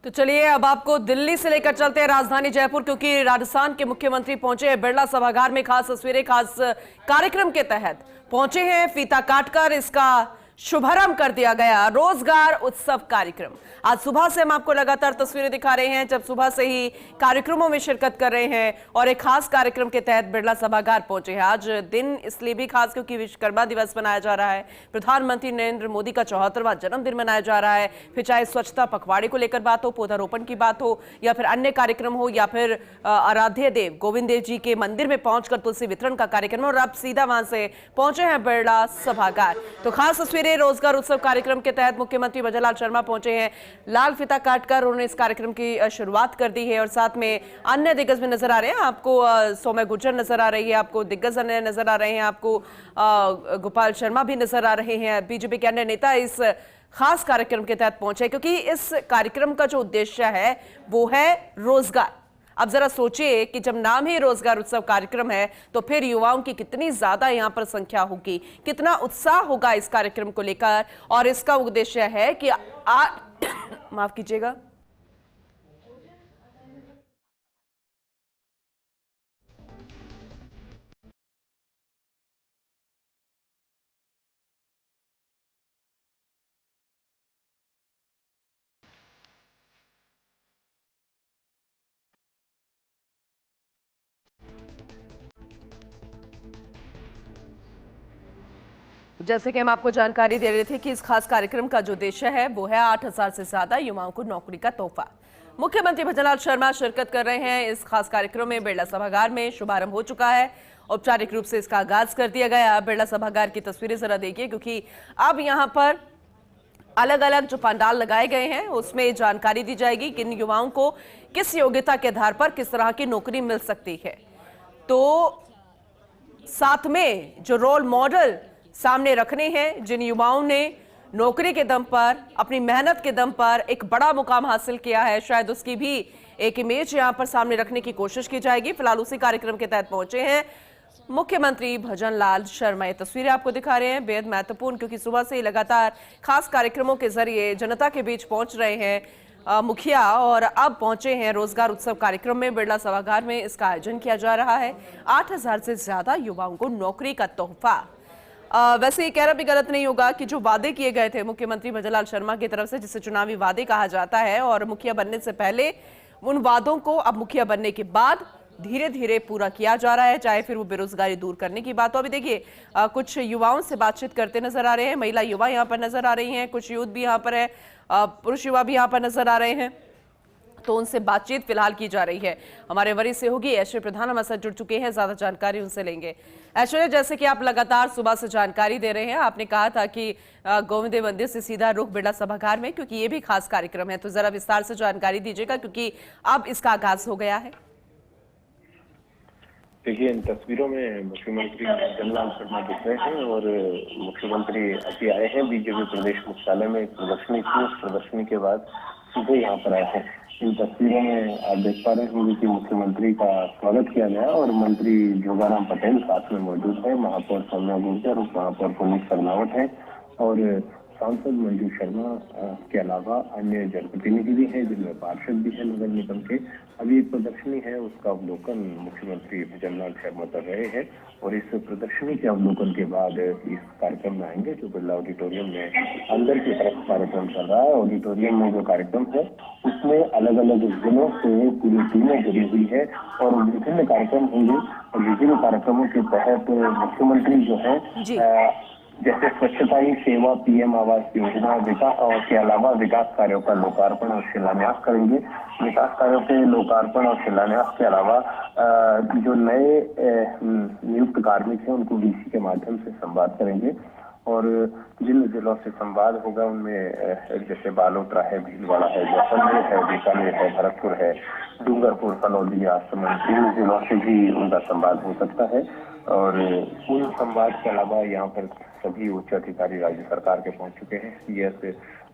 तो चलिए अब आपको दिल्ली से लेकर चलते हैं राजधानी जयपुर, क्योंकि राजस्थान के मुख्यमंत्री पहुंचे हैं बिरला सभागार में। खास तस्वीरें, खास कार्यक्रम के तहत पहुंचे हैं। फीता काटकर इसका शुभारंभ कर दिया गया रोजगार उत्सव कार्यक्रम। आज सुबह से हम आपको लगातार तस्वीरें दिखा रहे हैं, जब सुबह से ही कार्यक्रमों में शिरकत कर रहे हैं और एक खास कार्यक्रम के तहत बिरला सभागार पहुंचे हैं। आज दिन इसलिए भी खास क्योंकि विश्वकर्मा दिवस मनाया जा रहा है। प्रधानमंत्री नरेंद्र मोदी का 74वां जन्मदिन मनाया जा रहा है। फिर चाहे स्वच्छता पखवाड़े को लेकर बात हो, पौधारोपण की बात हो, या फिर अन्य कार्यक्रम हो, या फिर आराध्य देव गोविंद देव जी के मंदिर में पहुंचकर तुलसी वितरण का कार्यक्रम, और अब सीधा वहां से पहुंचे हैं बिरला सभागार। तो खास तस्वीरें रोजगार उत्सव कार्यक्रम के तहत मुख्यमंत्री भजनलाल शर्मा पहुंचे हैं। लाल फीता काटकर उन्होंने इस कार्यक्रम की शुरुआत कर दी है और साथ में अन्य दिग्गज भी नजर आ रहे हैं। आपको सौम्या गुर्जर नजर आ रही है, आपको दिग्गज अन्य नजर आ रहे हैं, आपको गोपाल शर्मा भी नजर आ रहे हैं। बीजेपी के अन्य नेता इस खास कार्यक्रम के तहत पहुंचे, क्योंकि इस कार्यक्रम का जो उद्देश्य है वो है रोजगार। अब जरा सोचिए कि जब नाम ही रोजगार उत्सव कार्यक्रम है तो फिर युवाओं की कितनी ज्यादा यहां पर संख्या होगी, कितना उत्साह होगा इस कार्यक्रम को लेकर। और इसका उद्देश्य है कि माफ कीजिएगा, जैसे कि हम आपको जानकारी दे रहे थे कि इस खास कार्यक्रम का जो उद्देश्य है वो है 8,000 से ज्यादा युवाओं को नौकरी का तोहफा। मुख्यमंत्री भजनलाल शर्मा शिरकत कर रहे हैं इस खास कार्यक्रम में। बिरला सभागार में शुभारंभ हो चुका है, औपचारिक रूप से इसका आगाज कर दिया गया। बिरला सभागार की तस्वीरें जरा देखिए, क्योंकि अब यहाँ पर अलग अलग जो पंडाल लगाए गए हैं उसमें जानकारी दी जाएगी कि इन युवाओं को किस योग्यता के आधार पर किस तरह की नौकरी मिल सकती है। तो साथ में जो रोल मॉडल सामने रखने हैं, जिन युवाओं ने नौकरी के दम पर, अपनी मेहनत के दम पर एक बड़ा मुकाम हासिल किया है, शायद उसकी भी एक इमेज यहां पर सामने रखने की कोशिश की जाएगी। फिलहाल उसी कार्यक्रम के तहत पहुंचे हैं मुख्यमंत्री भजनलाल शर्मा। ये तस्वीरें आपको दिखा रहे हैं, बेहद महत्वपूर्ण, क्योंकि सुबह से ही लगातार खास कार्यक्रमों के जरिए जनता के बीच पहुंच रहे हैं मुखिया, और अब पहुंचे हैं रोजगार उत्सव कार्यक्रम में। बिरला सभागार में इसका आयोजन किया जा रहा है। 8,000 से ज्यादा युवाओं को नौकरी का तोहफा। वैसे ये कहना भी गलत नहीं होगा कि जो वादे किए गए थे मुख्यमंत्री भजनलाल शर्मा की तरफ से, जिसे चुनावी वादे कहा जाता है, और मुखिया बनने से पहले उन वादों को अब मुखिया बनने के बाद धीरे धीरे पूरा किया जा रहा है, चाहे फिर वो बेरोजगारी दूर करने की बात हो। अभी देखिए कुछ युवाओं से बातचीत करते नजर आ रहे हैं, महिला युवा यहाँ पर नजर आ रही हैं, कुछ यूथ भी यहाँ पर है, पुरुष युवा भी यहाँ पर नजर आ रहे हैं। तो उनसे बातचीत फिलहाल की जा रही है। हमारे वरिष्ठ सहयोगी ऐश्वर्य प्रधान हमारे साथ जुड़ चुके हैं, ज्यादा जानकारी उनसे लेंगे। ऐश्वर्य, जैसे कि आप लगातार सुबह से जानकारी दे रहे हैं, आपने कहा था कि गोविंद देव मंदिर से सीधा रुख बिरला सभागार में, क्योंकि ये भी खास कार्यक्रम है। तो जरा विस्तार से जानकारी दीजिएगा, क्योंकि अब इसका आगाज हो गया है। देखिए, इन तस्वीरों में मुख्यमंत्री भजनलाल शर्मा दिख रहे हैं और मुख्यमंत्री अभी आए हैं बीजेपी प्रदेश मुख्यालय में प्रदर्शनी की। उस प्रदर्शनी के बाद सीधे यहाँ पर आए हैं। इन तस्वीरों में आप देख पा रहे होंगे कि मुख्यमंत्री का स्वागत किया गया और मंत्री जोगाराम पटेल साथ में मौजूद है, महापौर सौम्या गुर्जर, उप महापौर पुनीत सरनावत है और सांसद मंजू शर्मा के अलावा अन्य जनप्रतिनिधि भी हैं, जिनमें पार्षद भी है नगर निगम के। अभी एक प्रदर्शनी है, उसका अवलोकन मुख्यमंत्री भजनलाल शर्मा कर रहे हैं और इस प्रदर्शनी के अवलोकन के बाद इस कार्यक्रम में आएंगे, जो बिरला ऑडिटोरियम में अंदर की तरफ कार्यक्रम चल रहा है। ऑडिटोरियम में जो कार्यक्रम है उसमें अलग अलग जिलों से पूरी टीमें जुड़ी हुई है और विभिन्न कार्यक्रम होंगे और विभिन्न कार्यक्रमों के तहत मुख्यमंत्री जो है जैसे स्वच्छता ही सेवा, पीएम आवास योजना, विकास और के अलावा विकास कार्यों का लोकार्पण और शिलान्यास करेंगे। विकास कार्यों के लोकार्पण और शिलान्यास के अलावा जो नए नियुक्त कार्मिक हैं उनको वीसी के माध्यम से संवाद करेंगे और जिन जिलों से संवाद होगा उनमें जैसे बालोतरा है, भीलवाड़ा है, जैसलमेर है, बीकानेर है, भरतपुर है, डूंगरपुर, फलौदी, राजसमंद, तीन जिलों से भी उनका संवाद हो सकता है। और उन संवाद के अलावा यहाँ पर सभी उच्च अधिकारी राज्य सरकार के पहुंच चुके हैं। सीएस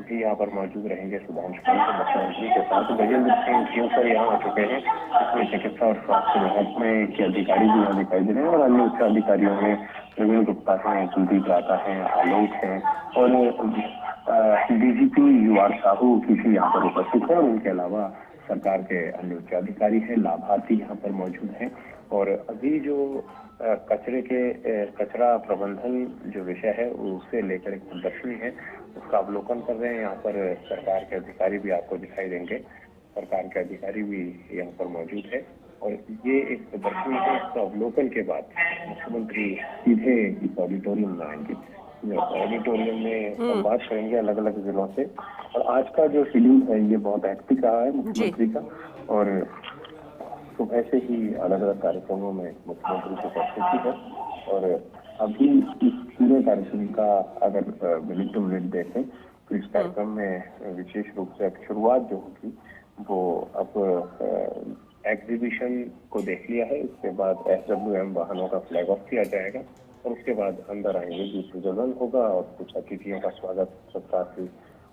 भी यहाँ पर मौजूद रहेंगे, सुधांशु मुख्यमंत्री के साथ गजेंद्र सिंह जीवकर यहाँ आ चुके हैं। इसमें चिकित्सा और स्वास्थ्य महकमे के अधिकारी भी यहाँ दिखाई दे रहे हैं और अन्य उच्च अधिकारियों में प्रवीण गुप्ता है, कुलदीप राठा है, आलोक है और डीजीपी यूआर साहू किसी यहाँ पर उपस्थित है और उनके अलावा सरकार के अन्य उच्च अधिकारी हैं, लाभार्थी यहाँ पर मौजूद हैं। और अभी जो कचरा प्रबंधन जो विषय है उसे लेकर एक प्रदर्शनी है, उसका अवलोकन कर रहे हैं। यहाँ पर सरकार के अधिकारी भी आपको दिखाई देंगे, सरकार के अधिकारी भी यहाँ पर मौजूद है। और ये एक प्रदर्शनी है, इसका अवलोकन के बाद मुख्यमंत्री सीधे इस ऑडिटोरियम में आएंगे। ऑडिटोरियम में संवाद करेंगे अलग अलग जिलों से। और आज का जो शेड्यूल है ये बहुत एक्टिव रहा है मुख्यमंत्री का, और सुबह से ही अलग अलग कार्यक्रमों में मुख्यमंत्री की उपस्थिति है। और अभी इस पूरे कार्यक्रम का अगर मिनट टू मिनट देखें तो इस कार्यक्रम में विशेष रूप से अब शुरुआत जो होगी वो अब एग्जीबिशन को देख लिया है। उसके बाद SWM वाहनों का फ्लैग ऑफ किया जाएगा और उसके बाद अंदर आएंगे, दीप प्रज्वलन होगा और कुछ अतिथियों का स्वागत सत्कार की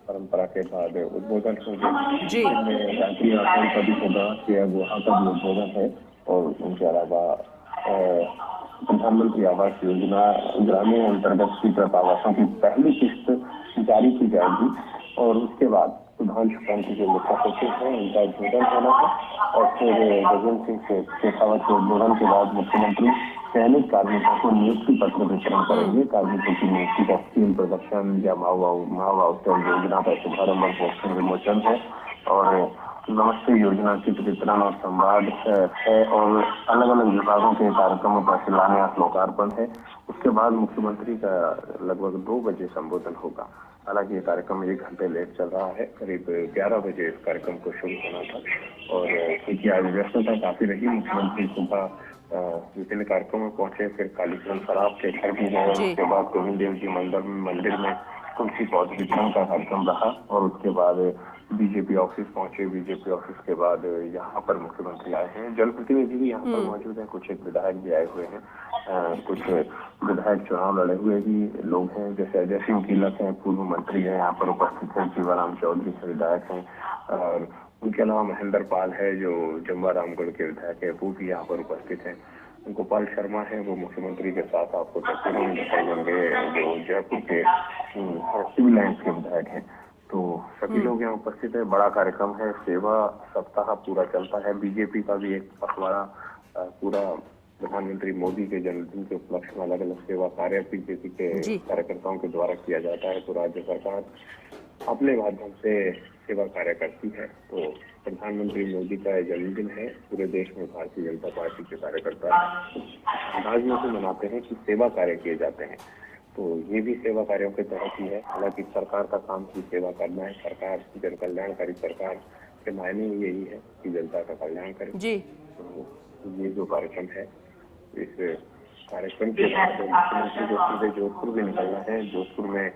परंपरा के बाद उद्बोधन होंगे। यात्री आसन का भी होगा, वहाँ का भी उद्बोधन है। और उनके अलावा प्रधानमंत्री आवास योजना ग्रामीण अंतर्गत स्वीकृत आवासों की पहली किस्त जारी की जाएगी और उसके बाद सुधांशु कांति जो मुख्य सचिव है उनका उद्बोधन होना है। और फिर गगन सिंह शेखावत के उद्बोधन के बाद मुख्यमंत्री चयनित कार्मिकों को नियुक्ति पत्र वितरण करेंगे। कार्मिकों की नियुक्ति का स्कीम प्रदर्शन या महावाउचर योजना का शुभारंभ और पोस्टर विमोचन है। और नमस्ते योजना की वितरण और संवाद है और अलग अलग विभागों के कार्यक्रमों का शिलान्यास लोकार्पण है। उसके बाद मुख्यमंत्री का लगभग 2 बजे संबोधन होगा। हालांकि ये कार्यक्रम 1 घंटे लेट चल रहा है, करीब 11 बजे इस कार्यक्रम को शुरू होना था। और क्योंकि आज व्यस्तता काफी रही, मुख्यमंत्री सुबह विभिन्न कार्यक्रमों में पहुंचे, फिर कालीचरण सराफ के घर भी गए, उसके बाद गोविंद देव जी मंदिर में तुलसी पौध वितरण का कार्यक्रम रहा और उसके बाद बीजेपी ऑफिस पहुंचे। बीजेपी ऑफिस के बाद यहाँ पर मुख्यमंत्री आए हैं, जनप्रतिनिधि भी यहाँ पर मौजूद हैं, कुछ एक विधायक भी आए हुए हैं, कुछ विधायक चुनाव लड़े हुए भी लोग हैं, जैसे अजय सिंह कीलक हैं, पूर्व मंत्री हैं, यहाँ पर उपस्थित हैं। शिवाराम चौधरी से विधायक हैं और उनके अलावा महेंद्र पाल है जो जम्वा रामगढ़ के विधायक है, वो भी यहाँ पर उपस्थित हैं। गोपाल शर्मा है, वो मुख्यमंत्री के साथ आपको तस्वीरों में दिखाई देंगे, जो जयपुर के सिविल लाइन्स के विधायक हैं। तो सभी लोग यहाँ उपस्थित है। बड़ा कार्यक्रम है, सेवा सप्ताह पूरा चलता है। बीजेपी का भी एक पखवाड़ा पूरा प्रधानमंत्री मोदी के जन्मदिन के उपलक्ष्य में अलग अलग सेवा कार्य बीजेपी के कार्यकर्ताओं के द्वारा किया जाता है। तो राज्य सरकार अपने माध्यम से सेवा कार्य करती है। तो प्रधानमंत्री मोदी का जन्मदिन है, पूरे देश में भारतीय जनता पार्टी के कार्यकर्ता अंदाज में से मनाते हैं कि सेवा कार्य किए जाते हैं। तो ये भी सेवा कार्यों के तहत ही है। हालांकि सरकार का काम की सेवा करना है, सरकार जन कल्याणकारी सरकार के मायने यही है कि जनता का कल्याण करे। तो ये जो कार्यक्रम है, इस कार्यक्रम के बाद मुख्यमंत्री को सीधे जोधपुर भी निकलना है। जोधपुर में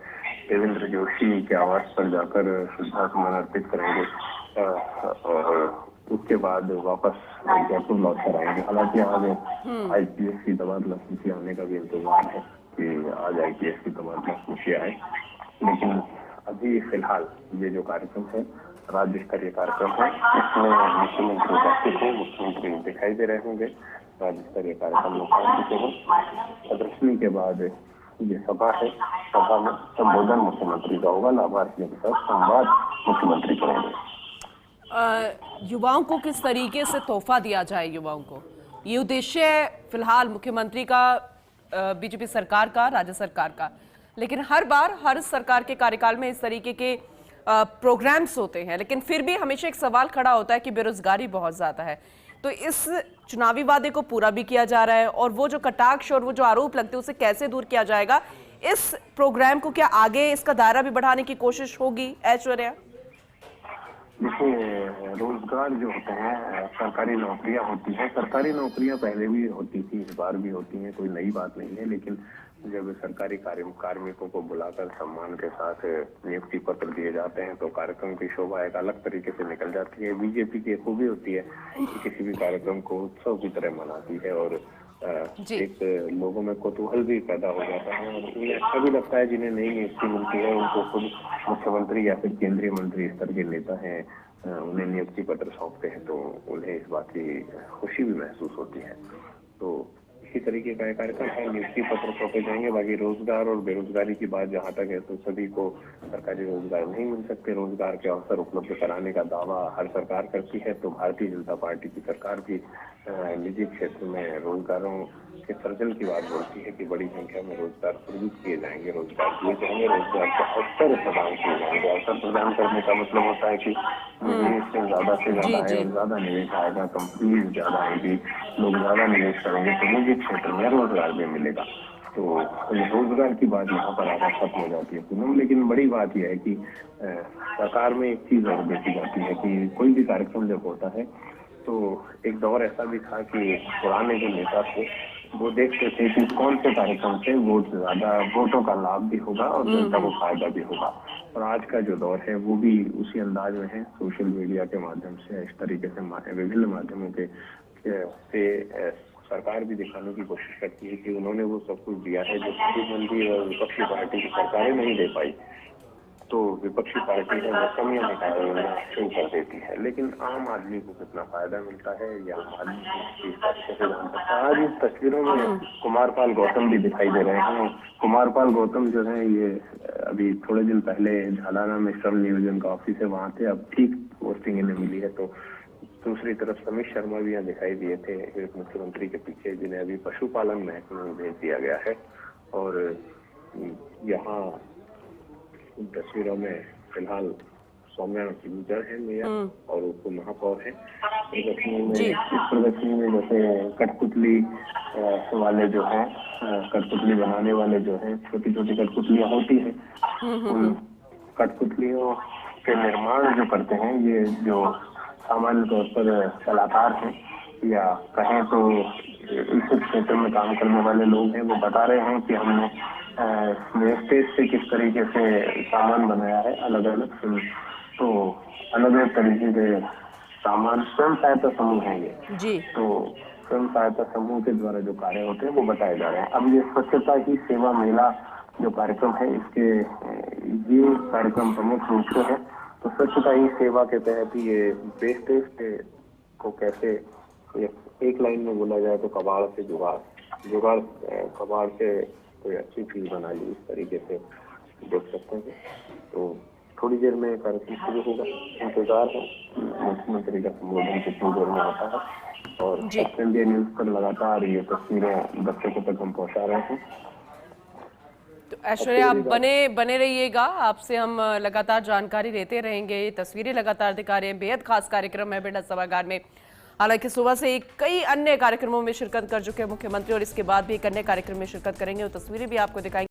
देवेंद्र जोशी के आवास पर जाकर श्रद्धा सुमन अर्पित करेंगे और उसके बाद वापस जयपुर लौट कर आएंगे। हालांकि आज IPS की तबादला सूची आने का भी इंतजार है कि आज IPS की तबादला सूची आए, लेकिन अभी फिलहाल ये जो कार्यक्रम है राज्य स्तरीय कार्यक्रम है, इसमें मुख्यमंत्री उपस्थित है, मुख्यमंत्री दिखाई दे रहे होंगे। राज्य स्तरीय कार्यक्रम में पहुंच चुके हैं। प्रदर्शनी के बाद ये सभा है, सभा में संबोधन मुख्यमंत्री का होगा, लाभार्थियों के साथ संवाद मुख्यमंत्री करेंगे। युवाओं को किस तरीके से तोहफा दिया जाए, युवाओं को ये उद्देश्य है फिलहाल मुख्यमंत्री का, बीजेपी सरकार का, राज्य सरकार का। लेकिन हर बार हर सरकार के कार्यकाल में इस तरीके के प्रोग्राम्स होते हैं, लेकिन फिर भी हमेशा एक सवाल खड़ा होता है कि बेरोजगारी बहुत ज्यादा है। तो इस चुनावी वादे को पूरा भी किया जा रहा है और वो जो कटाक्ष और वो जो आरोप लगते हैं उसे कैसे दूर किया जाएगा, इस प्रोग्राम को क्या आगे इसका दायरा भी बढ़ाने की कोशिश होगी ऐश्वर्या? देखिए, रोजगार जो होते हैं, सरकारी नौकरियां होती हैं, सरकारी नौकरियां पहले भी होती थी, इस बार भी होती हैं, कोई नई बात नहीं है। लेकिन जब सरकारी कार्मिकों को बुलाकर सम्मान के साथ नियुक्ति पत्र दिए जाते हैं तो कार्यक्रम की शोभा एक अलग तरीके से निकल जाती है। बीजेपी की खूबी होती है कि किसी भी कार्यक्रम को उत्सव की तरह मनाती है और एक लोगों में कौतूहल भी पैदा हो जाता है और उन्हें अच्छा भी लगता है। जिन्हें नई नियुक्ति मिलती है, उनको खुद मुख्यमंत्री या फिर केंद्रीय मंत्री स्तर के नेता हैं, उन्हें नियुक्ति पत्र सौंपते हैं तो उन्हें इस बात की खुशी भी महसूस होती है। तो इसी तरीके का एक कार्यक्रम है। नियुक्ति पत्र सौंपे जाएंगे। बाकी रोजगार और बेरोजगारी की बात जहाँ तक है तो सभी को सरकारी रोजगार नहीं मिल सकते। रोजगार के अवसर उपलब्ध कराने का दावा हर सरकार करती है, तो भारतीय जनता पार्टी की सरकार भी निजी क्षेत्र में रोजगारों के सृजन की बात बोलती है कि बड़ी संख्या में रोजगार सृजित किए जाएंगे, रोजगार दिए जाएंगे, रोजगार के अवसर प्रदान किए जाएंगे। अवसर प्रदान करने का मतलब होता है कि निवेश से ज्यादा आए और ज्यादा निवेश आएगा, कंपनी ज्यादा आएगी, लोग ज्यादा निवेश करेंगे तो निजी क्षेत्र में रोजगार भी मिलेगा। तो रोजगार की बात यहाँ पर आकर खत्म हो जाती है पूनम। लेकिन बड़ी बात यह है कि सरकार में एक चीज और देखी जाती है कि कोई भी कार्यक्रम जब होता है तो एक दौर ऐसा भी था कि पुराने जो नेता थे वो देखते थे कि कौन से कार्यक्रम से वोटों का लाभ भी होगा और जनता को फायदा भी होगा। और आज का जो दौर है वो भी उसी अंदाज में है। सोशल मीडिया के माध्यम से इस तरीके से विभिन्न माध्यमों से सरकार भी दिखाने की कोशिश करती है कि उन्होंने वो सब कुछ दिया है जो प्रतिद्वंदी और विपक्षी पार्टी की सरकारें नहीं दे पाई। तो विपक्षी पार्टी है वो कमियां निकालना शुरू कर देती है। लेकिन आम आदमी को कितना फायदा मिलता है या आम आदमी इस अच्छे से जान सकता है। आज इस तस्वीरों में कुमारपाल गौतम भी दिखाई दे रहे हैं। कुमारपाल गौतम जो है ये अभी थोड़े दिन पहले झालाना में श्रम नियोजन का ऑफिस है, वहाँ थे। अब ठीक पोस्टिंग इन्हें मिली है। तो दूसरी तरफ समीर शर्मा भी यहाँ दिखाई दिए थे मुख्यमंत्री के पीछे, जिन्हें अभी पशुपालन महकमे में भेज दिया गया है। और यहाँ इन तस्वीरों में फिलहाल सौम्या गुजर है मेयर और उप महापौर है। प्रदर्शनी में जैसे कठपुतली वाले जो है, कठपुतली बनाने वाले जो है, छोटी छोटी कठपुतलियां होती है, उन कठपुतलियों के निर्माण जो करते हैं ये जो सामान्य तौर पर कलाकार हैं या कहें तो इस क्षेत्र में काम करने वाले लोग हैं, वो बता रहे हैं कि हमने वेस्टेज से किस तरीके से सामान बनाया है। अलग अलग तो अलग अलग तरीके के सामान स्वयं सहायता समूह है ये जी। तो स्वयं सहायता समूह के द्वारा जो कार्य होते हैं वो बताए जा रहे हैं। अब ये स्वच्छता ही सेवा मेला जो कार्यक्रम है, इसके ये कार्यक्रम प्रमुख रूप से है। तो स्वच्छता ही सेवा के तहत ये वेस्टेज को कैसे एक लाइन में बोला जाए तो कबाड़ से जुगाड़ कबाड़ से कोई अच्छी चीज बना ली, इस तरीके से देख सकते हैं। तो थोड़ी देर में कार्यक्रम शुरू होगा, इंतजार है मुख्यमंत्री का संबोधन कितनी देर में आता है। और इंडिया न्यूज पर लगातार ये तस्वीरें दर्शकों तक हम पहुंचा रहे हैं। तो ऐश्वर्या आप बने रहिएगा, आपसे हम लगातार जानकारी लेते रहेंगे। ये तस्वीरें लगातार दिखा रहे हैं। बेहद खास कार्यक्रम है बिरला सभागार में। हालांकि सुबह से कई अन्य कार्यक्रमों में शिरकत कर चुके हैं मुख्यमंत्री और इसके बाद भी एक अन्य कार्यक्रम में शिरकत करेंगे। वो तस्वीरें भी आपको दिखाएंगे।